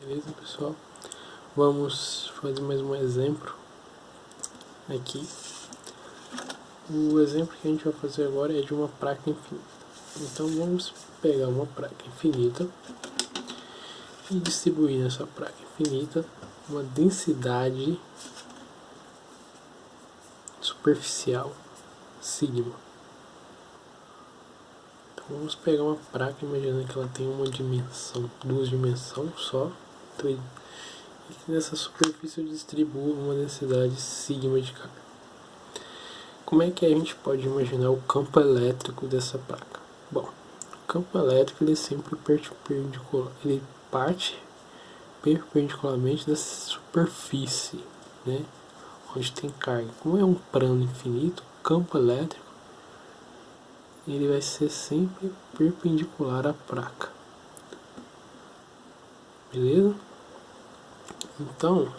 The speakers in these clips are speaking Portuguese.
Beleza, pessoal? Vamos fazer mais um exemplo aqui. O exemplo que a gente vai fazer agora é de uma placa infinita. Então vamos pegar uma placa infinita e distribuir nessa placa infinita uma densidade superficial sigma. Então vamos pegar uma placa, imaginando que ela tem uma dimensão, duas dimensões só, e que nessa superfície eu distribuo uma densidade sigma de carga. Como é que a gente pode imaginar o campo elétrico dessa placa? Bom, o campo elétrico ele é sempre perpendicular, ele parte perpendicularmente dessa superfície, né, onde tem carga. Como é um plano infinito, o campo elétrico ele vai ser sempre perpendicular à placa. Beleza? Então,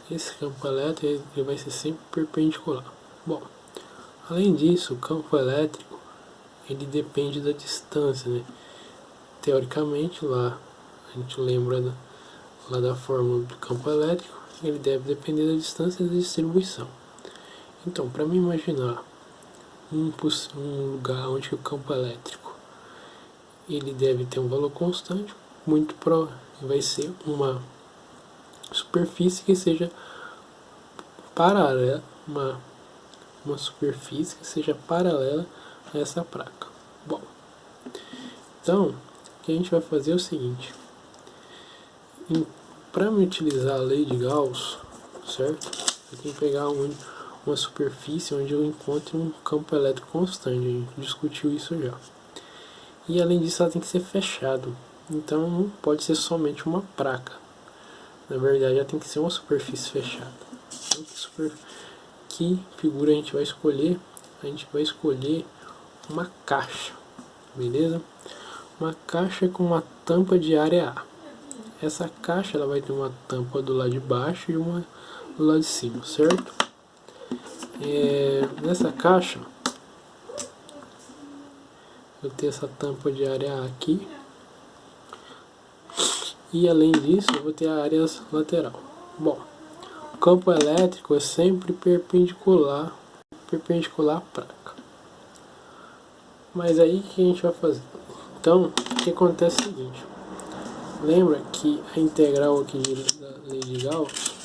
esse campo elétrico ele vai ser sempre perpendicular. Bom, além disso, o campo elétrico ele depende da distância, né? Teoricamente, lá a gente lembra lá da fórmula do campo elétrico, ele deve depender da distância da distribuição. Então, para me imaginar um lugar onde o campo elétrico ele deve ter um valor constante, muito vai ser uma superfície que seja paralela, uma superfície que seja paralela a essa placa. Bom, então o que a gente vai fazer é o seguinte: para me utilizar a lei de Gauss, certo? Eu tenho que pegar uma superfície onde eu encontre um campo elétrico constante. A gente discutiu isso já. E além disso, ela tem que ser fechado. Então não pode ser somente uma placa. Na verdade, ela tem que ser uma superfície fechada. Então, que figura a gente vai escolher? A gente vai escolher uma caixa, beleza? Uma caixa com uma tampa de área A. Essa caixa ela vai ter uma tampa do lado de baixo e uma do lado de cima, certo? Nessa caixa eu tenho essa tampa de área A aqui, e além disso eu vou ter a área lateral. Bom, o campo elétrico é sempre perpendicular à placa. Mas aí o que a gente vai fazer? Então, o que acontece é o seguinte: lembra que a integral aqui da lei de Gauss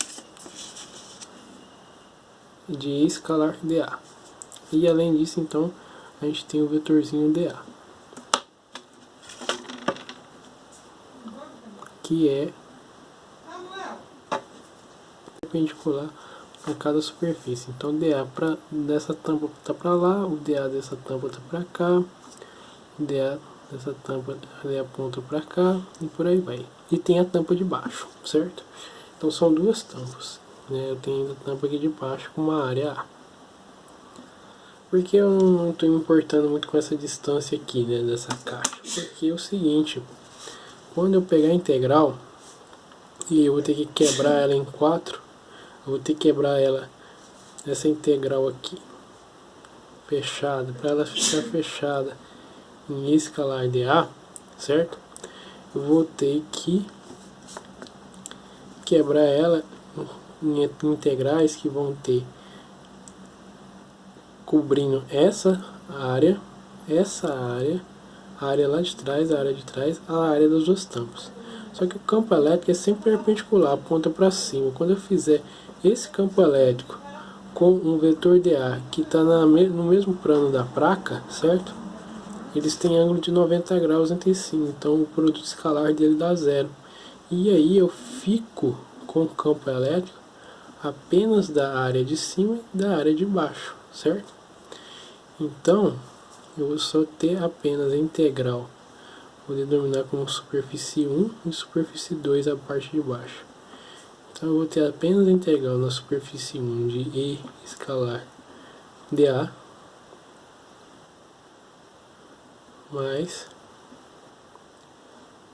de E escalar dA. E além disso, então, a gente tem o vetorzinho dA, que é perpendicular a cada superfície. Então, dA dessa tampa está para lá, o dA dessa tampa está para cá, o dA dessa tampa ali aponta para cá e por aí vai. E tem a tampa de baixo, certo? Então são duas tampas, né? Eu tenho a tampa aqui de baixo com uma área A. Porque eu não estou me importando muito com essa distância aqui, né, dessa caixa? Porque é o seguinte: quando eu pegar a integral e eu vou ter que quebrar ela em 4, eu vou ter que quebrar ela, essa integral aqui, fechada, para ela ficar fechada em escalar dA, certo? Eu vou ter que quebrar ela em integrais que vão ter cobrindo essa área, a área lá de trás, a área de trás, a área das duas tampas. Só que o campo elétrico é sempre perpendicular, aponta para cima. Quando eu fizer esse campo elétrico com um vetor dA que está no mesmo plano da placa, certo? Eles têm ângulo de 90 graus entre si, então o produto escalar dele dá zero. E aí eu fico com o campo elétrico apenas da área de cima e da área de baixo, certo? Então, eu vou só ter apenas a integral, vou denominar como superfície 1 e superfície 2 a parte de baixo. Então, eu vou ter apenas a integral na superfície 1 de E escalar dA, mais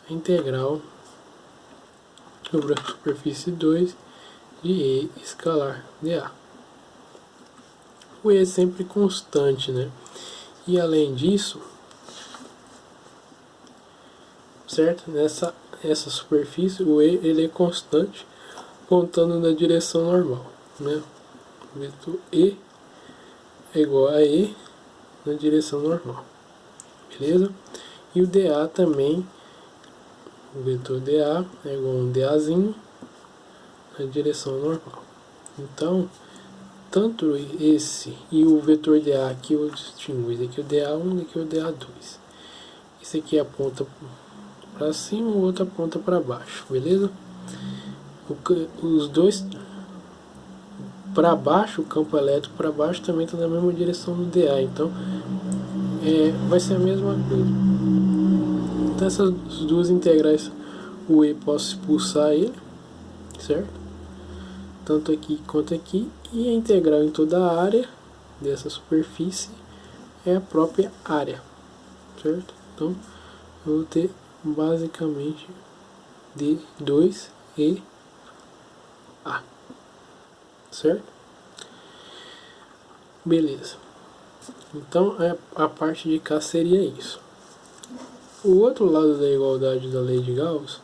a integral sobre a superfície 2 de E escalar dA. O E é sempre constante, né? E além disso, certo? Essa superfície, o E ele é constante, apontando na direção normal, né? O vetor E é igual a E na direção normal, beleza? E o DA também, o vetor DA é igual a um DAzinho na direção normal. Então, tanto esse e o vetor DA aqui eu distingo, esse aqui é o DA1 e aqui é o DA2. Esse aqui aponta para cima, o outro aponta para baixo, beleza? Os dois para baixo, o campo elétrico para baixo também está na mesma direção do DA, então vai ser a mesma coisa. Então essas duas integrais, o E posso expulsar ele, certo? Tanto aqui quanto aqui, e a integral em toda a área dessa superfície é a própria área, certo? Então eu vou ter basicamente D2EA, certo? Beleza. Então a parte de cá seria isso. O outro lado da igualdade da lei de Gauss,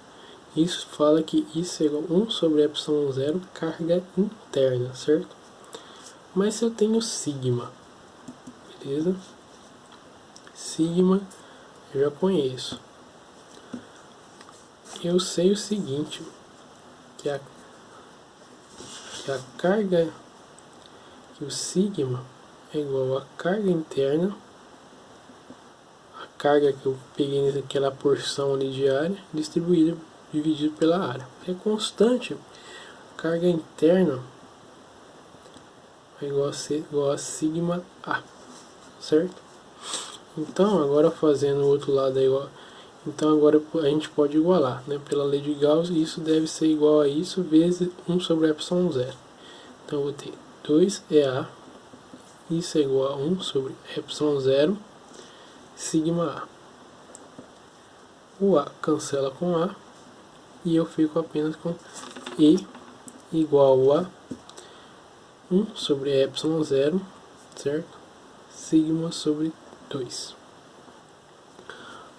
isso fala que isso é igual a 1 sobre ε0 carga interna, certo? Mas se eu tenho sigma, beleza? Sigma eu já conheço. Eu sei o seguinte, que a carga, que o sigma é igual a carga interna, a carga que eu peguei naquela porção ali de área, dividido pela área. É constante, carga interna é igual a sigma A, certo? Então agora fazendo o outro lado igual, então agora a gente pode igualar, né? Pela lei de Gauss, isso deve ser igual a isso vezes 1 sobre ε0. Então eu vou ter 2EA, isso é igual a 1 sobre ε0 sigma A. O A cancela com A e eu fico apenas com E igual a 1 sobre ε0, certo? Sigma sobre 2.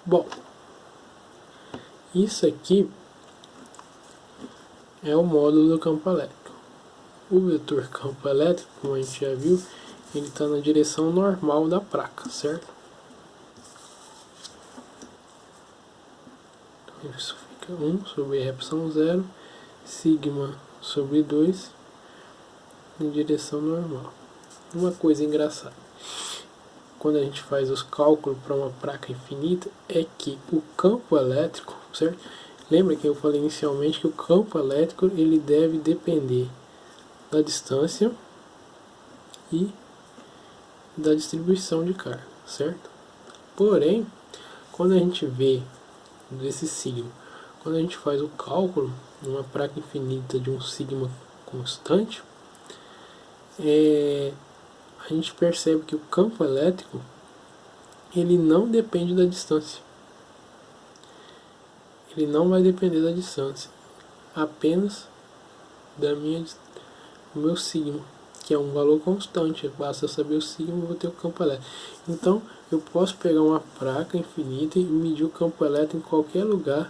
Bom, isso aqui é o módulo do campo elétrico. O vetor campo elétrico, como a gente já viu, ele está na direção normal da placa, certo? Então isso fica 1 sobre ε0 sigma sobre 2 em direção normal. Uma coisa engraçada, quando a gente faz os cálculos para uma placa infinita, é que o campo elétrico, certo? Lembra que eu falei inicialmente que o campo elétrico ele deve depender da distância e da distribuição de carga, certo? Porém, quando a gente vê desse sigma, quando a gente faz o cálculo numa placa infinita de um sigma constante, a gente percebe que o campo elétrico ele não depende da distância. Ele não vai depender da distância, apenas do meu sigma, que é um valor constante. Basta eu saber o sigma e vou ter o campo elétrico. Então eu posso pegar uma placa infinita e medir o campo elétrico em qualquer lugar,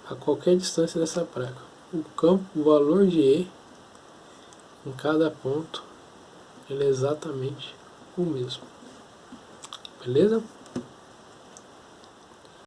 a qualquer distância dessa placa. O valor de E em cada ponto ele é exatamente o mesmo. Beleza?